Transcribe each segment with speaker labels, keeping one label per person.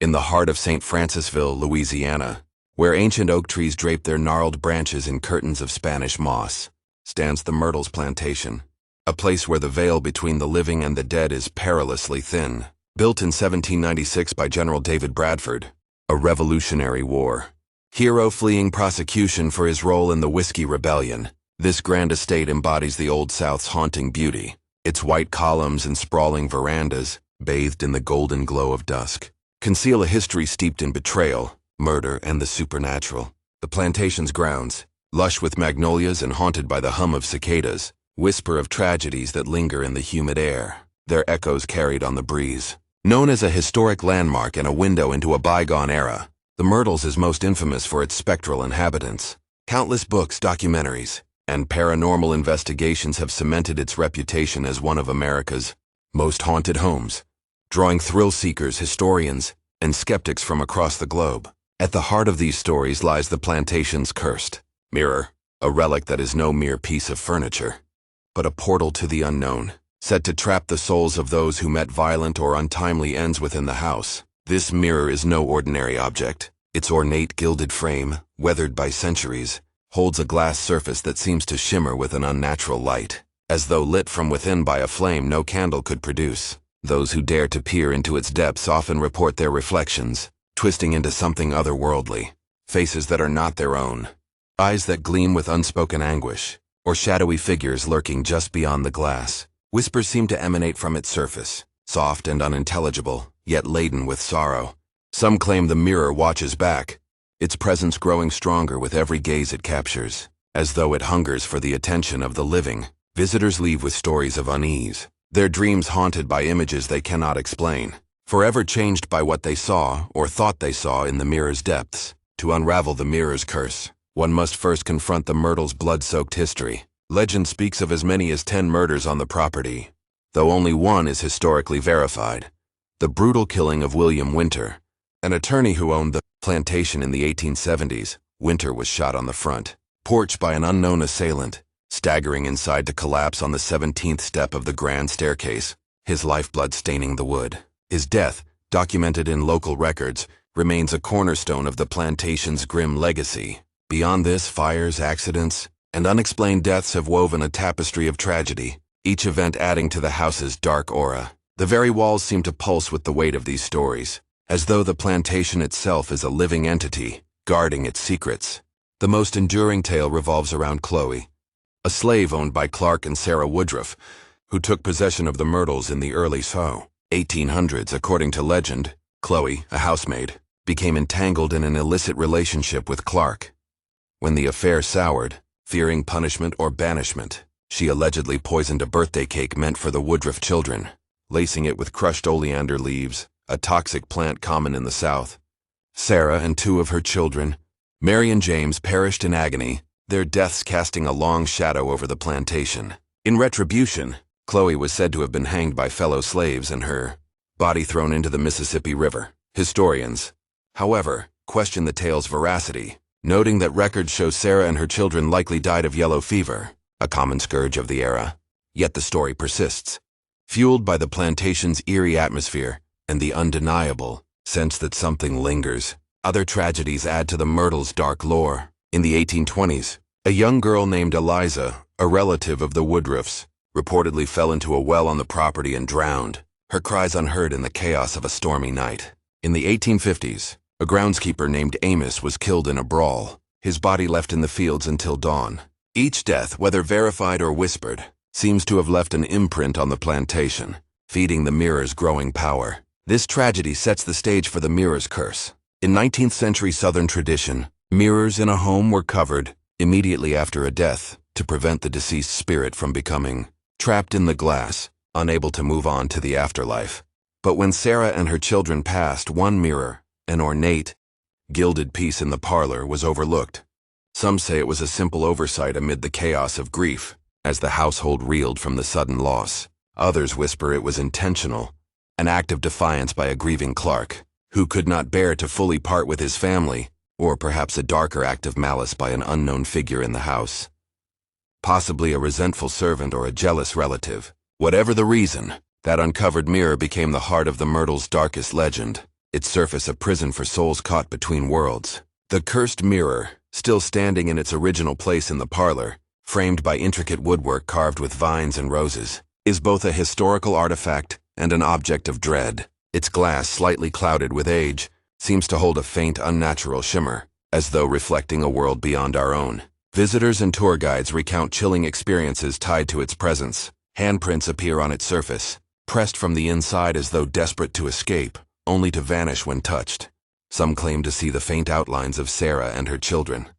Speaker 1: In the heart of St. Francisville, Louisiana, where ancient oak trees drape their gnarled branches in curtains of Spanish moss, stands the Myrtles Plantation, a place where the veil between the living and the dead is perilously thin. Built in 1796 by General David Bradford, a Revolutionary War hero fleeing prosecution for his role in the Whiskey Rebellion, this grand estate embodies the Old South's haunting beauty, its white columns and sprawling verandas, bathed in the golden glow of dusk, conceal a history steeped in betrayal, murder, and the supernatural. The plantation's grounds, lush with magnolias and haunted by the hum of cicadas, whisper of tragedies that linger in the humid air, their echoes carried on the breeze. Known as a historic landmark and a window into a bygone era, the Myrtles is most infamous for its spectral inhabitants. Countless books, documentaries, and paranormal investigations have cemented its reputation as one of America's most haunted homes, drawing thrill-seekers, historians, and skeptics from across the globe. At the heart of these stories lies the plantation's cursed mirror, a relic that is no mere piece of furniture, but a portal to the unknown, set to trap the souls of those who met violent or untimely ends within the house. This mirror is no ordinary object. Its ornate gilded frame, weathered by centuries, holds a glass surface that seems to shimmer with an unnatural light, as though lit from within by a flame no candle could produce. Those who dare to peer into its depths often report their reflections, twisting into something otherworldly, faces that are not their own, eyes that gleam with unspoken anguish, or shadowy figures lurking just beyond the glass. Whispers seem to emanate from its surface, soft and unintelligible, yet laden with sorrow. Some claim the mirror watches back, its presence growing stronger with every gaze it captures, as though it hungers for the attention of the living. Visitors leave with stories of unease, their dreams haunted by images they cannot explain, forever changed by what they saw or thought they saw in the mirror's depths. To unravel the mirror's curse, one must first confront the Myrtles' blood-soaked history. Legend speaks of as many as 10 murders on the property, though only one is historically verified: the brutal killing of William Winter, an attorney who owned the plantation in the 1870s. Winter was shot on the front porch by an unknown assailant, staggering inside to collapse on the 17th step of the grand staircase, his lifeblood staining the wood. His death, documented in local records, remains a cornerstone of the plantation's grim legacy. Beyond this, fires, accidents, and unexplained deaths have woven a tapestry of tragedy, each event adding to the house's dark aura. The very walls seem to pulse with the weight of these stories, as though the plantation itself is a living entity, guarding its secrets. The most enduring tale revolves around Chloe, a slave owned by Clark and Sarah Woodruff, who took possession of the Myrtles in the early 1800s. According to legend, Chloe, a housemaid, became entangled in an illicit relationship with Clark. When the affair soured, fearing punishment or banishment, she allegedly poisoned a birthday cake meant for the Woodruff children, lacing it with crushed oleander leaves, a toxic plant common in the South. Sarah and 2 of her children, Mary and James, perished in agony, their deaths casting a long shadow over the plantation. In retribution, Chloe was said to have been hanged by fellow slaves and her body thrown into the Mississippi River. Historians, however, question the tale's veracity, noting that records show Sarah and her children likely died of yellow fever, a common scourge of the era. Yet the story persists, fueled by the plantation's eerie atmosphere and the undeniable sense that something lingers. Other tragedies add to the Myrtles' dark lore. In the 1820s, a young girl named Eliza, a relative of the Woodruffs, reportedly fell into a well on the property and drowned, her cries unheard in the chaos of a stormy night. In the 1850s, a groundskeeper named Amos was killed in a brawl, his body left in the fields until dawn. Each death, whether verified or whispered, seems to have left an imprint on the plantation, feeding the mirror's growing power. This tragedy sets the stage for the mirror's curse. In 19th century Southern tradition, mirrors in a home were covered immediately after a death to prevent the deceased spirit from becoming trapped in the glass, unable to move on to the afterlife. But when Sarah and her children passed, one mirror, an ornate, gilded piece in the parlor, was overlooked. Some say it was a simple oversight amid the chaos of grief, as the household reeled from the sudden loss. Others whisper it was intentional, an act of defiance by a grieving Clark, who could not bear to fully part with his family, or perhaps a darker act of malice by an unknown figure in the house. Possibly a resentful servant or a jealous relative. Whatever the reason, that uncovered mirror became the heart of the Myrtles' darkest legend. its surface a prison for souls caught between worlds. The cursed mirror, still standing in its original place in the parlor, framed by intricate woodwork carved with vines and roses, is both a historical artifact and an object of dread. Its glass, slightly clouded with age, seems to hold a faint, unnatural shimmer, as though reflecting a world beyond our own. Visitors and tour guides recount chilling experiences tied to its presence. Handprints appear on its surface, pressed from the inside as though desperate to escape, only to vanish when touched. Some claim to see the faint outlines of Sarah and her children,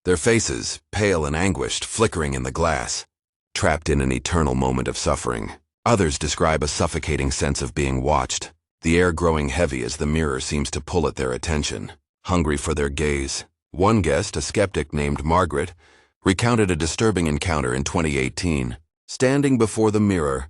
Speaker 1: their faces, pale and anguished, flickering in the glass, trapped in an eternal moment of suffering. Others describe a suffocating sense of being watched, the air growing heavy as the mirror seems to pull at their attention, hungry for their gaze. One guest, a skeptic named Margaret, recounted a disturbing encounter in 2018. Standing before the mirror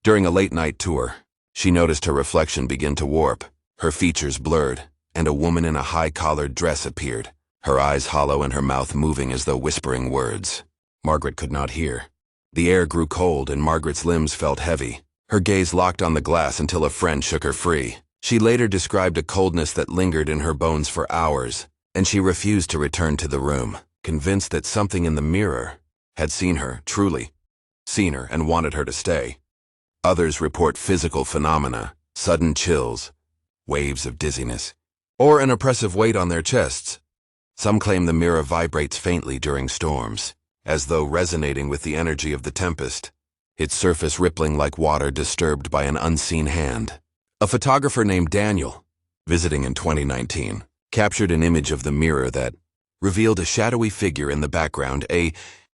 Speaker 1: during a late-night tour, she noticed her reflection begin to warp, her features blurred, and a woman in a high-collared dress appeared, her eyes hollow and her mouth moving as though whispering words. Margaret could not hear. The air grew cold and Margaret's limbs felt heavy. Her gaze locked on the glass until a friend shook her free. She later described a coldness that lingered in her bones for hours, and she refused to return to the room, convinced that something in the mirror had seen her, truly seen her, and wanted her to stay. Others report physical phenomena, sudden chills, waves of dizziness, or an oppressive weight on their chests. Some claim the mirror vibrates faintly during storms, as though resonating with the energy of the tempest, its surface rippling like water disturbed by an unseen hand. A photographer named Daniel, visiting in 2019, captured an image of the mirror that revealed a shadowy figure in the background, a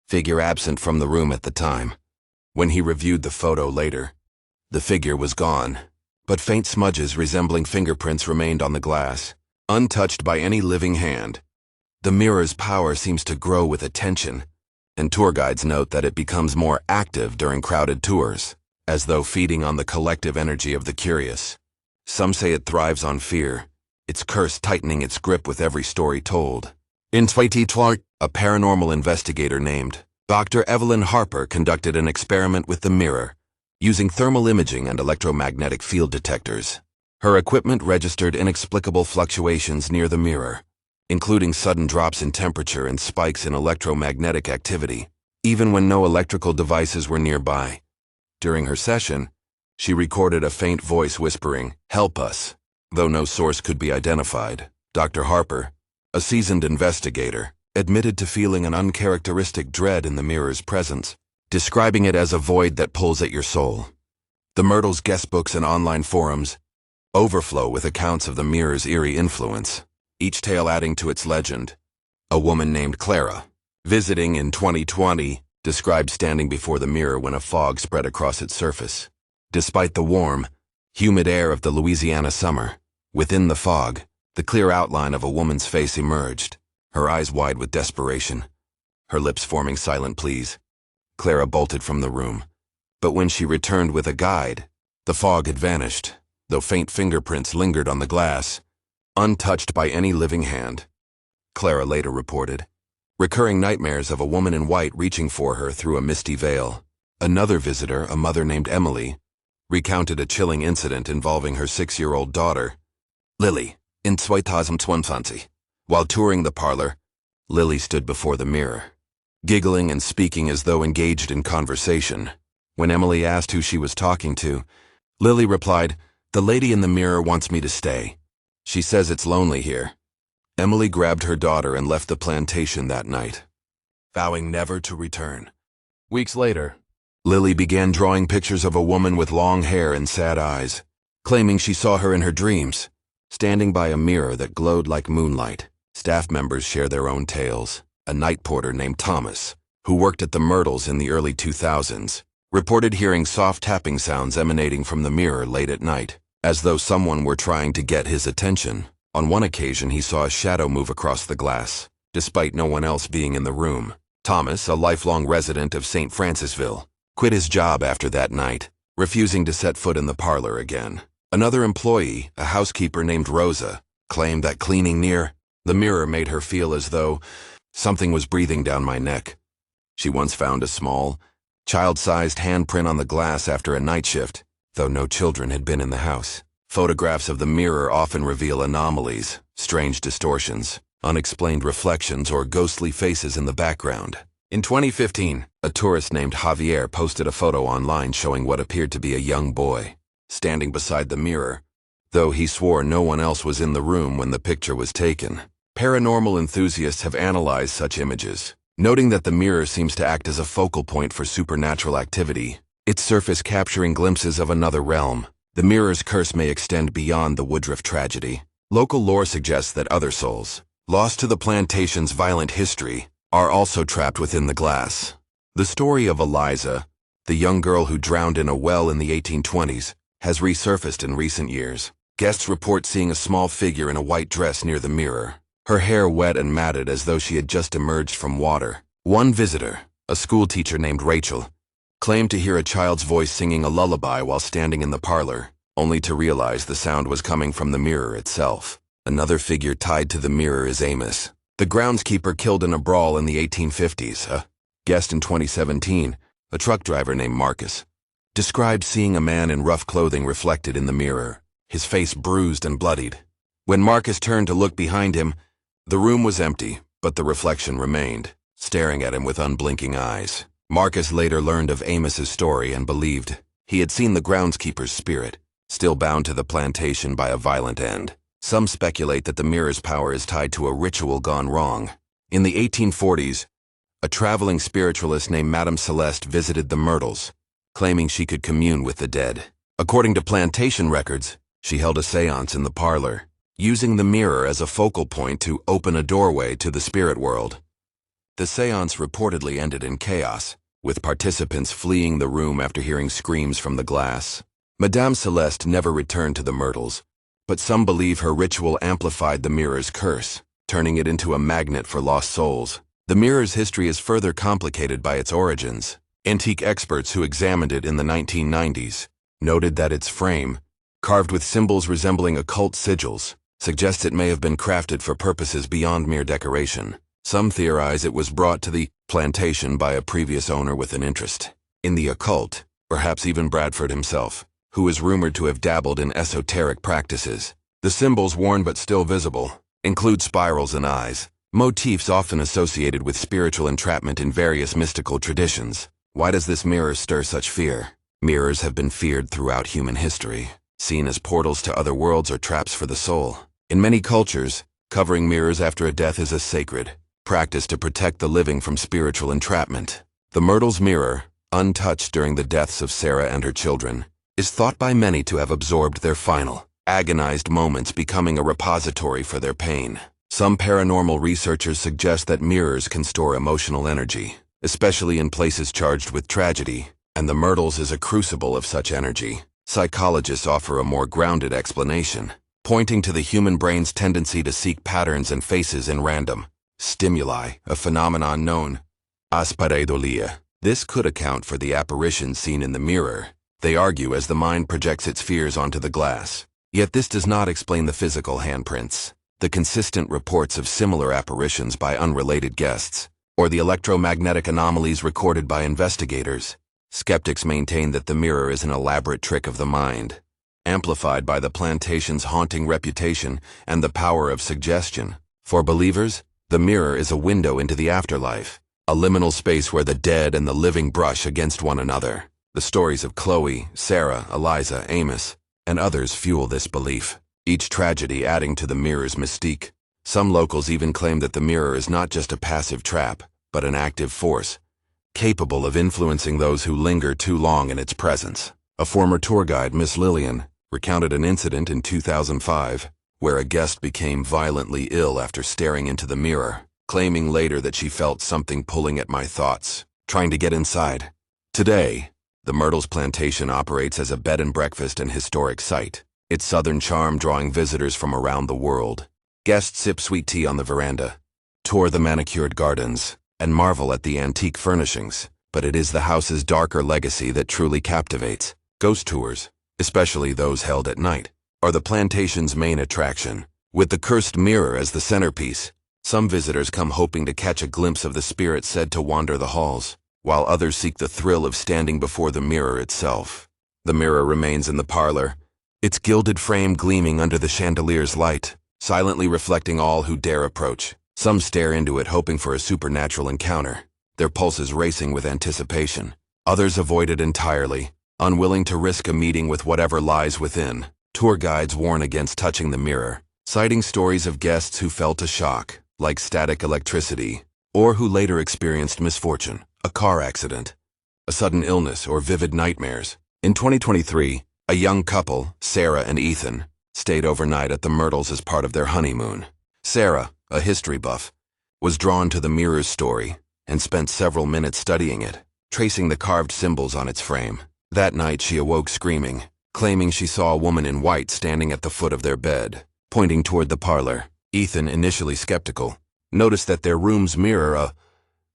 Speaker 1: figure absent from the room at the time. When he reviewed the photo later, the figure was gone, but faint smudges resembling fingerprints remained on the glass, untouched by any living hand. The mirror's power seems to grow with attention, and tour guides note that it becomes more active during crowded tours, as though feeding on the collective energy of the curious. Some say it thrives on fear, its curse tightening its grip with every story told. In 2020, a paranormal investigator named Dr. Evelyn Harper conducted an experiment with the mirror, using thermal imaging and electromagnetic field detectors. Her equipment registered inexplicable fluctuations near the mirror, including sudden drops in temperature and spikes in electromagnetic activity, even when no electrical devices were nearby. During her session, she recorded a faint voice whispering, "Help us," though no source could be identified. Dr. Harper, a seasoned investigator, admitted to feeling an uncharacteristic dread in the mirror's presence, describing it as a void that pulls at your soul. The Myrtles guestbooks and online forums overflow with accounts of the mirror's eerie influence, each tale adding to its legend. A woman named Clara, visiting in 2020, described standing before the mirror when a fog spread across its surface. Despite the warm, humid air of the Louisiana summer, within the fog, the clear outline of a woman's face emerged, her eyes wide with desperation, her lips forming silent pleas. Clara bolted from the room, but when she returned with a guide, the fog had vanished, though faint fingerprints lingered on the glass, untouched by any living hand. Clara later reported recurring nightmares of a woman in white reaching for her through a misty veil. Another visitor, a mother named Emily, recounted a chilling incident involving her 6-year-old daughter, Lily, in 2020. While touring the parlor, Lily stood before the mirror, giggling and speaking as though engaged in conversation. When Emily asked who she was talking to, Lily replied, "The lady in the mirror wants me to stay. She says it's lonely here." Emily grabbed her daughter and left the plantation that night, vowing never to return. Weeks later, Lily began drawing pictures of a woman with long hair and sad eyes, claiming she saw her in her dreams, standing by a mirror that glowed like moonlight. Staff members share their own tales. A night porter named Thomas, who worked at the Myrtles in the early 2000s, reported hearing soft tapping sounds emanating from the mirror late at night, as though someone were trying to get his attention. On one occasion, he saw a shadow move across the glass, despite no one else being in the room. Thomas, a lifelong resident of St. Francisville, quit his job after that night, refusing to set foot in the parlor again. Another employee, a housekeeper named Rosa, claimed that cleaning near the mirror made her feel as though something was breathing down my neck. She once found a small, child-sized handprint on the glass after a night shift, though no children had been in the house. Photographs of the mirror often reveal anomalies, strange distortions, unexplained reflections, or ghostly faces in the background. In 2015, a tourist named Javier posted a photo online showing what appeared to be a young boy standing beside the mirror, though he swore no one else was in the room when the picture was taken. Paranormal enthusiasts have analyzed such images, noting that the mirror seems to act as a focal point for supernatural activity, its surface capturing glimpses of another realm. The mirror's curse may extend beyond the Woodruff tragedy. Local lore suggests that other souls, lost to the plantation's violent history, are also trapped within the glass. The story of Eliza, the young girl who drowned in a well in the 1820s, has resurfaced in recent years. Guests report seeing a small figure in a white dress near the mirror, her hair wet and matted as though she had just emerged from water. One visitor, a schoolteacher named Rachel, claimed to hear a child's voice singing a lullaby while standing in the parlor, only to realize the sound was coming from the mirror itself. Another figure tied to the mirror is Amos, the groundskeeper killed in a brawl in the 1850s. A guest in 2017, a truck driver named Marcus, described seeing a man in rough clothing reflected in the mirror, his face bruised and bloodied. When Marcus turned to look behind him, the room was empty, but the reflection remained, staring at him with unblinking eyes. Marcus later learned of Amos's story and believed he had seen the groundskeeper's spirit, still bound to the plantation by a violent end. Some speculate that the mirror's power is tied to a ritual gone wrong. In the 1840s, a traveling spiritualist named Madame Celeste visited the Myrtles, claiming she could commune with the dead. According to plantation records, she held a seance in the parlor, using the mirror as a focal point to open a doorway to the spirit world. The seance reportedly ended in chaos, with participants fleeing the room after hearing screams from the glass. Madame Celeste never returned to the Myrtles, but some believe her ritual amplified the mirror's curse, turning it into a magnet for lost souls. The mirror's history is further complicated by its origins. Antique experts who examined it in the 1990s noted that its frame, carved with symbols resembling occult sigils, suggests it may have been crafted for purposes beyond mere decoration. Some theorize it was brought to the plantation by a previous owner with an interest in the occult, perhaps even Bradford himself, who is rumored to have dabbled in esoteric practices. The symbols, worn but still visible, include spirals and eyes, motifs often associated with spiritual entrapment in various mystical traditions. Why does this mirror stir such fear? Mirrors have been feared throughout human history, seen as portals to other worlds or traps for the soul. In many cultures, covering mirrors after a death is a sacred practice to protect the living from spiritual entrapment. The Myrtles mirror, untouched during the deaths of Sarah and her children, is thought by many to have absorbed their final, agonized moments, becoming a repository for their pain. Some paranormal researchers suggest that mirrors can store emotional energy, especially in places charged with tragedy, and the Myrtles is a crucible of such energy. Psychologists offer a more grounded explanation, pointing to the human brain's tendency to seek patterns and faces in random stimuli, a phenomenon known as pareidolia. This could account for the apparitions seen in the mirror, they argue, as the mind projects its fears onto the glass. Yet this does not explain the physical handprints, the consistent reports of similar apparitions by unrelated guests, or the electromagnetic anomalies recorded by investigators. Skeptics maintain that the mirror is an elaborate trick of the mind, amplified by the plantation's haunting reputation and the power of suggestion. For believers, the mirror is a window into the afterlife, a liminal space where the dead and the living brush against one another. The stories of Chloe, Sarah, Eliza, Amos, and others fuel this belief, each tragedy adding to the mirror's mystique. Some locals even claim that the mirror is not just a passive trap, but an active force, capable of influencing those who linger too long in its presence. A former tour guide, Miss Lillian, recounted an incident in 2005 where a guest became violently ill after staring into the mirror, claiming later that she felt something pulling at my thoughts, trying to get inside. Today, the Myrtles Plantation operates as a bed and breakfast and historic site, its southern charm drawing visitors from around the world. Guests sip sweet tea on the veranda, tour the manicured gardens, and marvel at the antique furnishings. But it is the house's darker legacy that truly captivates. Ghost tours, especially those held at night, are the plantation's main attraction. With the cursed mirror as the centerpiece, some visitors come hoping to catch a glimpse of the spirit said to wander the halls, while others seek the thrill of standing before the mirror itself. The mirror remains in the parlor, its gilded frame gleaming under the chandelier's light, silently reflecting all who dare approach. Some stare into it hoping for a supernatural encounter, their pulses racing with anticipation. Others avoid it entirely, unwilling to risk a meeting with whatever lies within. Tour guides warn against touching the mirror, citing stories of guests who felt a shock, like static electricity, or who later experienced misfortune, a car accident, a sudden illness, or vivid nightmares. In 2023, a young couple, Sarah and Ethan, stayed overnight at the Myrtles as part of their honeymoon. Sarah, a history buff, was drawn to the mirror's story and spent several minutes studying it, tracing the carved symbols on its frame. That night she awoke screaming, claiming she saw a woman in white standing at the foot of their bed, pointing toward the parlor. Ethan, initially skeptical, noticed that their room's mirror, a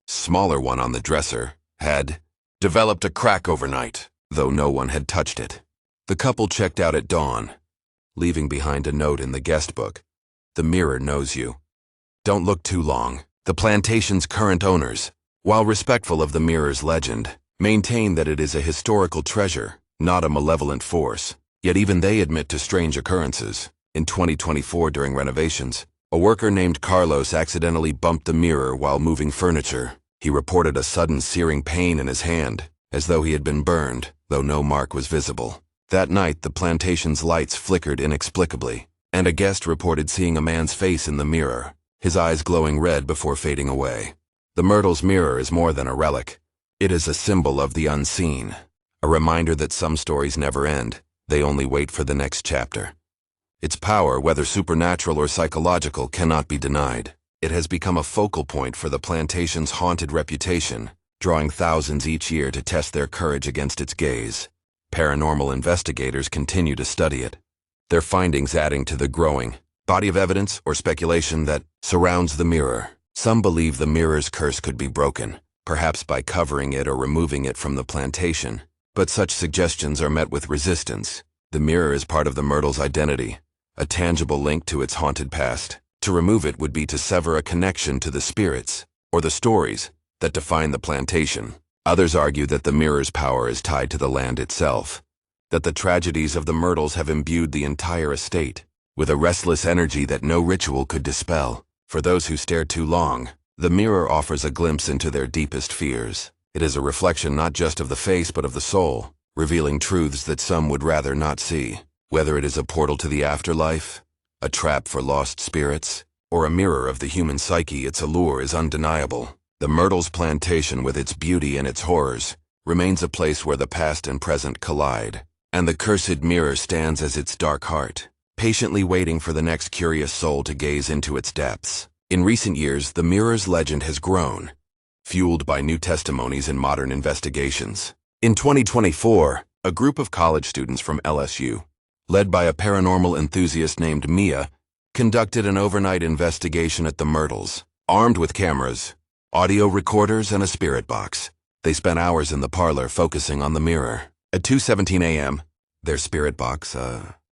Speaker 1: smaller one on the dresser, had developed a crack overnight, though no one had touched it. The couple checked out at dawn, leaving behind a note in the guest book. "The mirror knows you. Don't look too long." The plantation's current owners, while respectful of the mirror's legend, maintain that it is a historical treasure, not a malevolent force. Yet even they admit to strange occurrences. In 2024, during renovations, a worker named Carlos accidentally bumped the mirror while moving furniture. He reported a sudden searing pain in his hand, as though he had been burned, though no mark was visible. That night, the plantation's lights flickered inexplicably, and a guest reported seeing a man's face in the mirror, his eyes glowing red before fading away. The Myrtles mirror is more than a relic. It is a symbol of the unseen, a reminder that some stories never end, they only wait for the next chapter. Its power, whether supernatural or psychological, cannot be denied. It has become a focal point for the plantation's haunted reputation, drawing thousands each year to test their courage against its gaze. Paranormal investigators continue to study it, their findings adding to the growing body of evidence or speculation that surrounds the mirror. Some believe the mirror's curse could be broken, perhaps by covering it or removing it from the plantation, but such suggestions are met with resistance. The mirror is part of the Myrtles' identity, a tangible link to its haunted past. To remove it would be to sever a connection to the spirits or the stories that define the plantation. Others argue that the mirror's power is tied to the land itself, that the tragedies of the Myrtles have imbued the entire estate with a restless energy that no ritual could dispel. For those who stare too long, the mirror offers a glimpse into their deepest fears. It is a reflection not just of the face but of the soul, revealing truths that some would rather not see. Whether it is a portal to the afterlife, a trap for lost spirits, or a mirror of the human psyche, its allure is undeniable. The Myrtles Plantation, with its beauty and its horrors, remains a place where the past and present collide, and the cursed mirror stands as its dark heart, patiently waiting for the next curious soul to gaze into its depths. In recent years, the mirror's legend has grown, fueled by new testimonies and modern investigations. In 2024, a group of college students from LSU, led by a paranormal enthusiast named Mia, conducted an overnight investigation at the Myrtles. Armed with cameras, audio recorders, and a spirit box, they spent hours in the parlor focusing on the mirror. At 2:17 a.m., their spirit box,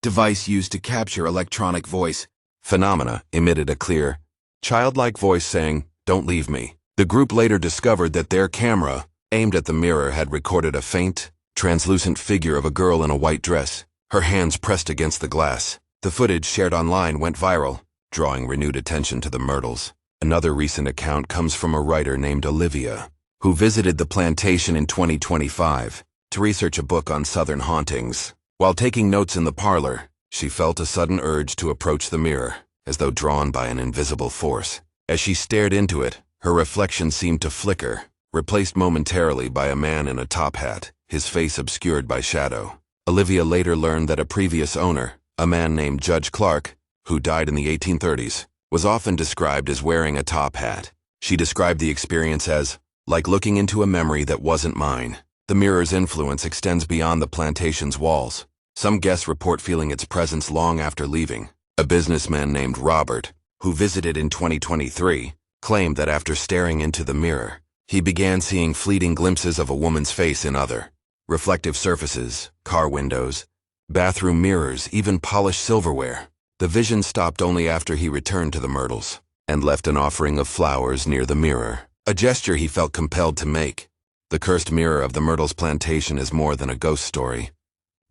Speaker 1: device used to capture electronic voice phenomena, emitted a clear, childlike voice saying, "Don't leave me." The group later discovered that their camera, aimed at the mirror, had recorded a faint, translucent figure of a girl in a white dress, her hands pressed against the glass. The footage shared online went viral, drawing renewed attention to the Myrtles. Another recent account comes from a writer named Olivia, who visited the plantation in 2025 to research a book on Southern hauntings. While taking notes in the parlor, she felt a sudden urge to approach the mirror, as though drawn by an invisible force. As she stared into it, her reflection seemed to flicker, replaced momentarily by a man in a top hat, his face obscured by shadow. Olivia later learned that a previous owner, a man named Judge Clark, who died in the 1830s, was often described as wearing a top hat. She described the experience as, like looking into a memory that wasn't mine. The mirror's influence extends beyond the plantation's walls. Some guests report feeling its presence long after leaving. A businessman named Robert, who visited in 2023, claimed that after staring into the mirror, he began seeing fleeting glimpses of a woman's face in other reflective surfaces, car windows, bathroom mirrors, even polished silverware. The vision stopped only after he returned to the Myrtles and left an offering of flowers near the mirror, a gesture he felt compelled to make. The cursed mirror of the Myrtles Plantation is more than a ghost story.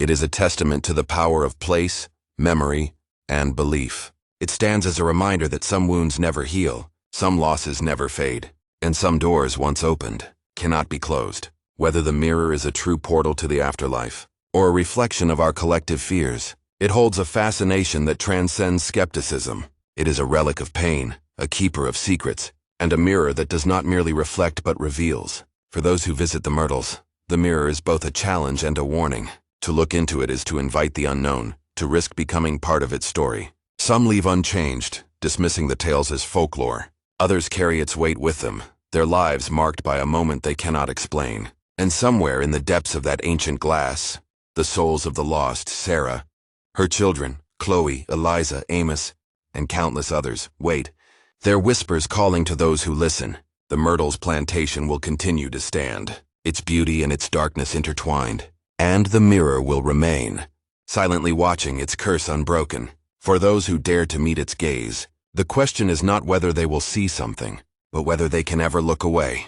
Speaker 1: It is a testament to the power of place, memory, and belief. It stands as a reminder that some wounds never heal, some losses never fade, and some doors once opened cannot be closed. Whether the mirror is a true portal to the afterlife, or a reflection of our collective fears, it holds a fascination that transcends skepticism. It is a relic of pain, a keeper of secrets, and a mirror that does not merely reflect but reveals. For those who visit the Myrtles, the mirror is both a challenge and a warning. To look into it is to invite the unknown, to risk becoming part of its story. Some leave unchanged, dismissing the tales as folklore. Others carry its weight with them, their lives marked by a moment they cannot explain. And somewhere in the depths of that ancient glass, the souls of the lost Sarah, her children, Chloe, Eliza, Amos, and countless others, wait. Their whispers calling to those who listen. The Myrtles Plantation will continue to stand, its beauty and its darkness intertwined. And the mirror will remain, silently watching its curse unbroken. For those who dare to meet its gaze, the question is not whether they will see something, but whether they can ever look away.